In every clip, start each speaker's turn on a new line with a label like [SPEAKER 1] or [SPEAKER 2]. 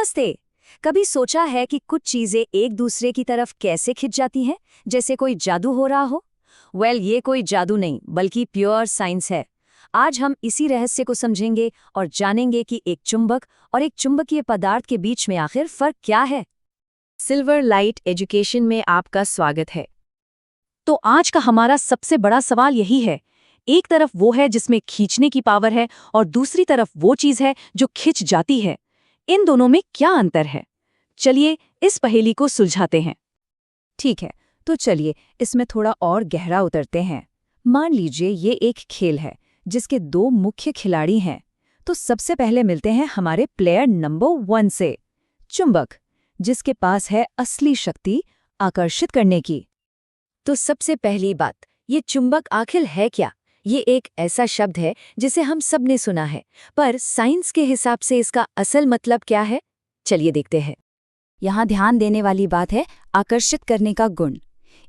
[SPEAKER 1] नमस्ते। कभी सोचा है कि कुछ चीजें एक दूसरे की तरफ कैसे खिंच जाती हैं, जैसे कोई जादू हो रहा हो? ये कोई जादू नहीं, बल्कि प्योर साइंस है। आज हम इसी रहस्य को समझेंगे और जानेंगे कि एक चुंबक और एक चुंबकीय पदार्थ के बीच में आखिर फर्क क्या है।
[SPEAKER 2] सिल्वर लाइट एजुकेशन में आपका स्वागत है।
[SPEAKER 1] तो आज का हमारा सबसे बड़ा सवाल यही है। एक तरफ वो है जिसमें खींचने की पावर है और दूसरी तरफ वो चीज है जो खिंच जाती है। इन दोनों में क्या अंतर है? चलिए इस पहेली को सुलझाते हैं।
[SPEAKER 2] ठीक है, तो चलिए इसमें थोड़ा और गहरा उतरते हैं। मान लीजिए ये एक खेल है जिसके दो मुख्य खिलाड़ी हैं। तो सबसे पहले मिलते हैं हमारे प्लेयर नंबर 1 से, चुंबक, जिसके पास है असली शक्ति आकर्षित करने की।
[SPEAKER 1] तो सबसे पहली बात, ये चुंबक आखिर है क्या? ये एक ऐसा शब्द है जिसे हम सब ने सुना है, पर साइंस के हिसाब से इसका असल मतलब क्या है? चलिए देखते हैं।
[SPEAKER 2] यहाँ ध्यान देने वाली बात है आकर्षित करने का गुण।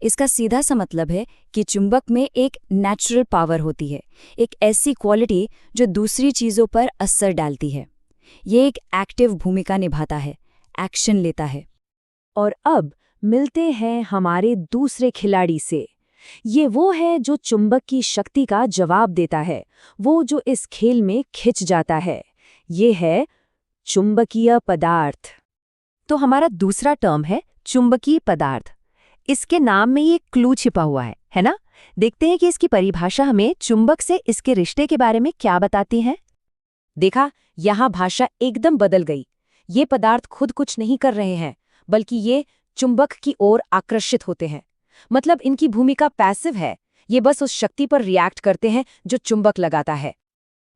[SPEAKER 2] इसका सीधा सा मतलब है कि चुंबक में एक नेचुरल पावर होती है, एक ऐसी क्वालिटी जो दूसरी चीज़ों पर असर डालती है। ये एक एक्टिव भूमिका निभाता है, एक्शन लेता है।
[SPEAKER 1] और अब मिलते हैं हमारे दूसरे खिलाड़ी से। ये वो है जो चुंबक की शक्ति का जवाब देता है, वो जो इस खेल में खिंच जाता है। ये है चुंबकीय पदार्थ।
[SPEAKER 2] तो हमारा दूसरा टर्म है चुंबकीय पदार्थ। इसके नाम में ये क्लू छिपा हुआ है ना? देखते हैं कि इसकी परिभाषा हमें चुंबक से इसके रिश्ते के बारे में क्या बताती है।
[SPEAKER 1] देखा, यहाँ भाषा एकदम बदल गई। ये पदार्थ खुद कुछ नहीं कर रहे हैं, बल्कि ये चुंबक की ओर आकर्षित होते हैं। मतलब इनकी भूमिका पैसिव है, ये बस उस शक्ति पर रिएक्ट करते हैं जो चुंबक लगाता है।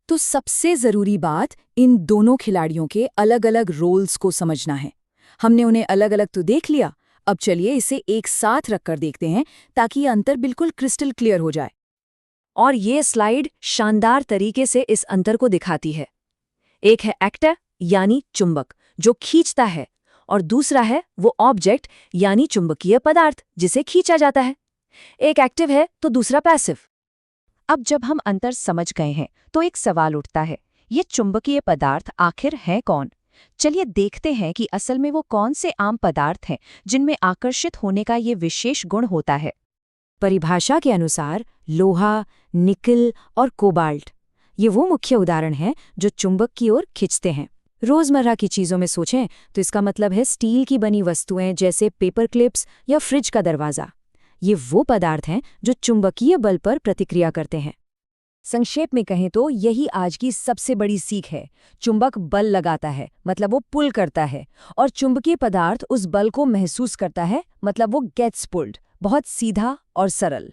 [SPEAKER 2] तो सबसे जरूरी बात इन दोनों खिलाड़ियों के अलग अलग रोल्स को समझना है। हमने उन्हें अलग अलग तो देख लिया, अब चलिए इसे एक साथ रखकर देखते हैं ताकि ये अंतर बिल्कुल क्रिस्टल क्लियर हो जाए।
[SPEAKER 1] और ये स्लाइड शानदार तरीके से इस अंतर को दिखाती है। एक है एक्टर यानी चुंबक जो खींचता है, और दूसरा है वो ऑब्जेक्ट यानी चुंबकीय पदार्थ जिसे खींचा जाता है। एक एक्टिव है तो दूसरा पैसिव।
[SPEAKER 2] अब जब हम अंतर समझ गए हैं तो एक सवाल उठता है, ये चुंबकीय पदार्थ आखिर हैं कौन? चलिए देखते हैं कि असल में वो कौन से आम पदार्थ हैं जिनमें आकर्षित होने का ये विशेष गुण होता है। परिभाषा के अनुसार लोहा, निकल और कोबाल्ट ये वो मुख्य उदाहरण हैं जो चुंबक की ओर खींचते हैं। रोजमर्रा की चीजों में सोचें तो इसका मतलब है स्टील की बनी वस्तुएं जैसे पेपर क्लिप्स या फ्रिज का दरवाजा। ये वो पदार्थ हैं जो चुंबकीय बल पर प्रतिक्रिया करते हैं।
[SPEAKER 1] संक्षेप में कहें तो यही आज की सबसे बड़ी सीख है। चुंबक बल लगाता है, मतलब वो पुल करता है, और चुंबकीय पदार्थ उस बल को महसूस करता है, मतलब वो गेट्स पुल्ड। बहुत सीधा और सरल।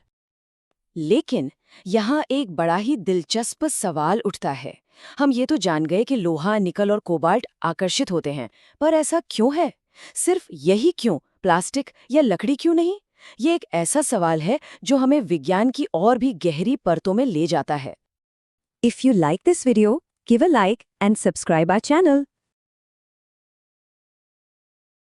[SPEAKER 3] लेकिन यहाँ एक बड़ा ही दिलचस्प सवाल उठता है। हम ये तो जान गए कि लोहा, निकल और कोबाल्ट आकर्षित होते हैं, पर ऐसा क्यों है? सिर्फ यही क्यों? प्लास्टिक या लकड़ी क्यों नहीं? ये एक ऐसा सवाल है जो हमें विज्ञान की और भी गहरी परतों में ले जाता है।
[SPEAKER 2] If you like this video, give a like and subscribe our channel.